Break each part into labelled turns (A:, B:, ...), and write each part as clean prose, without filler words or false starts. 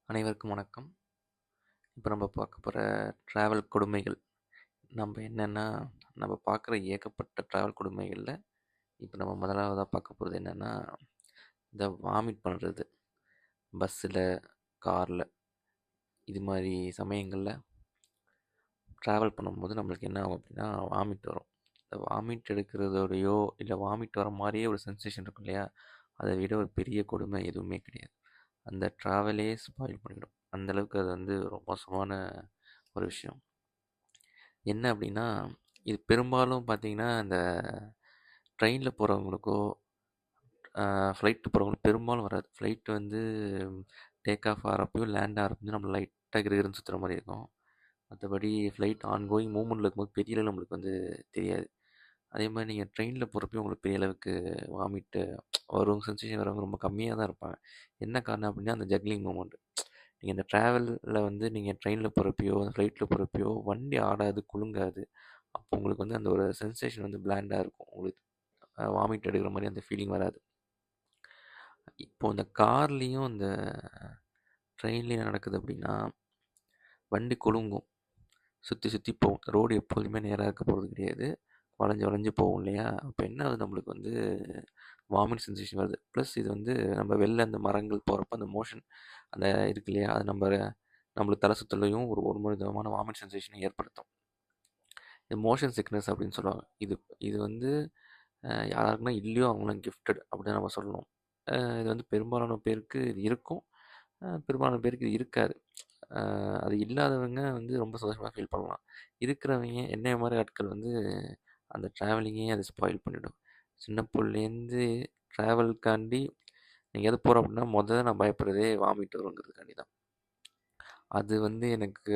A: அனைவருக்கும் வணக்கம். இப்போ நம்ம பார்க்க போகிற ட்ராவல் கொடுமைகள் என்னென்னா, நம்ம பார்க்குற ஏகப்பட்ட ட்ராவல் கொடுமைகளில் இப்போ நம்ம முதலாவதாக பார்க்க போகிறது என்னென்னா, இந்த வாமிட் பண்ணுறது பஸ்ஸில், காரில். இது மாதிரி சமயங்களில் ட்ராவல் பண்ணும்போது நம்மளுக்கு என்ன ஆகும் அப்படின்னா, வாமிட் வரும். இந்த வாமிட் எடுக்கிறதோடையோ இல்லை வாமிட் வர மாதிரியே ஒரு சென்சேஷன் இருக்கும் இல்லையா, அதை விட ஒரு பெரிய கொடுமை எதுவுமே கிடையாது. அந்த ட்ராவலே ஸ்பாயில் பண்ணிவிடும். அந்தளவுக்கு அது ரொம்ப மோசமான ஒரு விஷயம். என்ன அப்படின்னா, இது பெரும்பாலும் பார்த்தீங்கன்னா, இந்த ட்ரெயினில் போகிறவங்களுக்கோ ஃப்ளைட்டு போகிறவங்களுக்கு பெரும்பாலும் வராது. ஃப்ளைட் டேக் ஆஃப் ஆகிறப்பையும் லேண்ட் ஆகிறப்பையும் நம்ம லைட்டாக கிருகிருன்னு சுற்றுற மாதிரி இருக்கும். மற்றபடி ஃப்ளைட் ஆன்கோயிங் மூவ்மெண்ட்டில் இருக்கும்போது பெரிய அளவு நம்மளுக்கு தெரியாது. அதே மாதிரி நீங்கள் ட்ரெயினில் போகிறப்பையும் உங்களுக்கு பெரிய அளவுக்கு வாமிட்டு வரும், சென்சேஷன் வரவங்க ரொம்ப கம்மியாக தான் இருப்பாங்க. என்ன காரணம் அப்படின்னா, அந்த ஜக்லிங் மூமெண்ட். நீங்கள் இந்த ட்ராவலில் நீங்கள் ட்ரெயினில் போகிறப்பையோ ஃப்ளைட்டில் போகிறப்பையோ வண்டி ஆடாது, குலுங்காது. அப்போ உங்களுக்கு அந்த ஒரு சென்சேஷன் பிளாண்டாக இருக்கும். உங்களுக்கு வாமிட் எடுக்கிற மாதிரி அந்த ஃபீலிங் வராது. இப்போது இந்த கார்லேயும் இந்த ட்ரெயின்லேயும் நடக்குது அப்படின்னா, வண்டி குலுங்கும், சுற்றி சுற்றி போகும். ரோடு எப்போதுமே நேராக இருக்க போகிறது கிடையாது, வளைஞ்சு வளைஞ்சு போகும் இல்லையா. அப்போ என்ன ஆகுது, நம்மளுக்கு வாமிட் சென்சேஷன் வருது. ப்ளஸ் இது நம்ம வெளில அந்த மரங்கள் போகிறப்ப அந்த மோஷன் அந்த இருக்கு இல்லையா, அது நம்மளுக்கு தலை சுற்றலையும் ஒரு விதமான வாமிட் சென்சேஷனை ஏற்படுத்தும். இது மோஷன் சிக்னஸ் அப்படின்னு சொல்லுவாங்க. இது யாருக்குன்னா இல்லையோ அவங்களாம் கிஃப்டட் அப்படின்னு நம்ம சொல்லணும். இது பெரும்பாலான பேருக்கு இது இருக்கும், பெரும்பாலான பேருக்கு இது இருக்காது. அது இல்லாதவங்க ரொம்ப சந்தோஷமாக ஃபீல் பண்ணலாம். இருக்கிறவங்க என்னைய மாதிரி ஆட்கள் அந்த ட்ராவலிங்கே அது ஸ்பாயில் பண்ணிவிடும். சின்ன பிள்ளைலேருந்து ட்ராவலுக்காண்டி எங்கேயாவது போகிறோம் அப்படின்னா முதல்ல நான் பயப்படுறதே வாமிட் வருங்கிறதுக்காண்டி தான். அது எனக்கு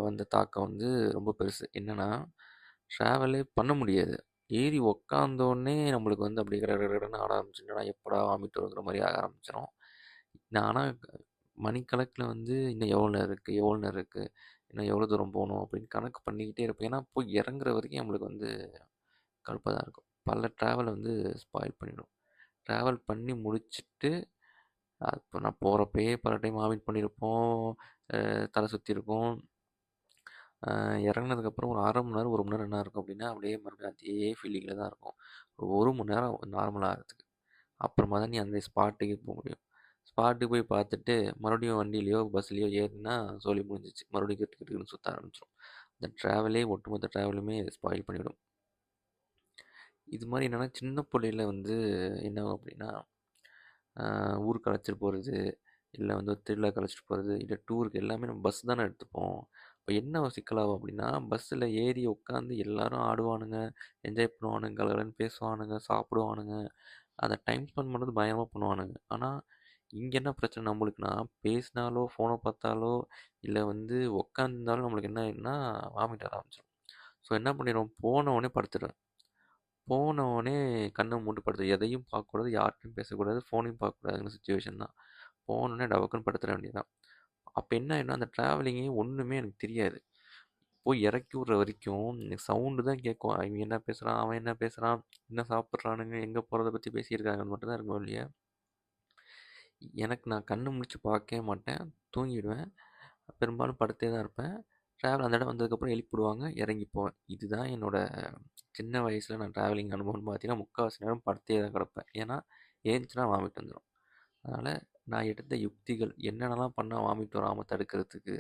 A: வந்த தாக்கம் ரொம்ப பெருசு. என்னென்னா, ட்ராவலே பண்ண முடியாது. ஏறி உக்காந்தோடனே நம்மளுக்கு அப்படியே கடகடன்னு ஆட ஆரம்பிச்சுன்னா எப்படா வாமிட் வருங்கிற மாதிரி ஆக ஆரம்பிச்சிடும். நான் ஆனால் மணிக்கணக்கில் இன்னும் எவ்வளோ நேரம் இருக்குது, எவ்வளோ நேரம் இருக்குது, இன்னும் எவ்வளோ தூரம் போகணும் அப்படின்னு கணக்கு பண்ணிக்கிட்டே இருப்பேன். ஏன்னா போய் இறங்குற வரைக்கும் நம்மளுக்கு கடுப்பாக தான் இருக்கும். பல ட்ராவலை ஸ்பாயில் பண்ணிடும். ட்ராவல் பண்ணி முடிச்சுட்டு இப்போ நான் போகிறப்பயே பல டைம் வாமிட் பண்ணியிருப்போம், தலை சுற்றி இருக்கும். இறங்குனதுக்கப்புறம் ஒரு அரை மணி நேரம் 1 மணி நேரம் என்ன இருக்கும் அப்படின்னா, அப்படியே மறுபடியும் அதே ஃபீலிங்கில் தான் இருக்கும். ஒரு 1 மணி நேரம் நார்மலாக ஆகிறதுக்கு. அப்புறமா தான் நீ அந்த ஸ்பாட்டுக்கு போக முடியும். ஸ்பாட்டுக்கு போய் பார்த்துட்டு மறுபடியும் வண்டியிலையோ பஸ்லேயோ ஏறினா சொல்லி முடிஞ்சிச்சு. மறுபடியும் கிட்டு கிட்டுன்னு சுற்ற ஆரம்பிச்சிடும். அந்த ட்ராவலே ஒட்டுமொத்த ட்ராவலுமே ஸ்பாயில் பண்ணிவிடும். இது மாதிரி என்னென்னா, சின்ன பிள்ளையில் என்ன ஆகும் அப்படின்னா, ஊருக்கு அழைச்சிட்டு போகிறது, இல்லை திருவிழாக்கு அழைச்சிட்டு போகிறது, இல்லை டூருக்கு எல்லாமே நம்ம பஸ் தானே எடுத்துப்போம். இப்போ என்ன ஒரு சிக்கலாகும் அப்படின்னா, பஸ்ஸில் ஏறி உட்காந்து எல்லாரும் ஆடுவானுங்க, என்ஜாய் பண்ணுவானுங்க, கலகலன்னு பேசுவானுங்க, சாப்பிடுவானுங்க, அந்த டைம் ஸ்பெண்ட் பண்ணுறது பயங்கரமாக பண்ணுவானுங்க. ஆனால் இங்கே என்ன பிரச்சனை நம்மளுக்குன்னா, பேசினாலோ ஃபோனை பார்த்தாலோ இல்லை உட்காந்துருந்தாலும் நம்மளுக்கு என்ன ஆகிடும்னா வாமிட் வர ஆரம்பிச்சிடும். ஸோ என்ன பண்ணிடுவோம், போனவொடனே படுத்துடுவேன். போனவொடனே கண்ணை மூடி படுத்து எதையும் பார்க்கக்கூடாது, யார்கிட்டையும் பேசக்கூடாது, ஃபோனையும் பார்க்கக்கூடாதுங்கிற சுச்சுவேஷன் தான். போனோடனே டபக்குன்னு படுத்துட வேண்டியதுதான். அப்போ என்ன ஆகிடும்னா, அந்த ட்ராவலிங்கே ஒன்றுமே எனக்கு தெரியாது. போய் இறக்கி விட்ற வரைக்கும் எனக்கு சவுண்டு தான் கேட்கும். இவன் என்ன பேசுகிறான், அவன் என்ன பேசுகிறான், என்ன சாப்பிட்றானுங்க, எங்கே போகிறத பற்றி பேசியிருக்காங்கன்னு மட்டும் தான் இருக்கும் இல்லையா. நான் கண்ணு முழிச்சு பார்க்கவே மாட்டேன், தூங்கிடுவேன். பெரும்பாலும் படுத்தே தான் இருப்பேன். ட்ராவல் அந்த இடம் வந்ததுக்கப்புறம் எழுப்பிவிடுவாங்க, இறங்கி போவேன். இதுதான் என்னோடய சின்ன வயசில் நான் ட்ராவலிங் அனுபவம்னு பார்த்தீங்கன்னா, முக்கால்வாசி நேரம் படுத்தே தான் கிடப்பேன். ஏன்னா ஏந்துச்சுன்னா வாமிட் வந்துடும். அதனால் நான் எடுத்த யுக்திகள் என்னென்னலாம் பண்ணால் வாமிட் வராமல் தடுக்கிறதுக்கு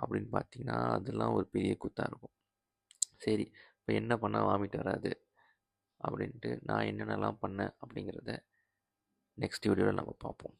A: அப்படின்னு பார்த்தீங்கன்னா, அதெல்லாம் ஒரு பெரிய கூத்தாக இருக்கும். சரி, இப்போ என்ன பண்ணால் வாமிட் வராது அப்படின்ட்டு நான் என்னென்னலாம் பண்ணேன் அப்படிங்கிறத நெக்ஸ்ட் வீடியோவில் நம்ம பார்ப்போம்.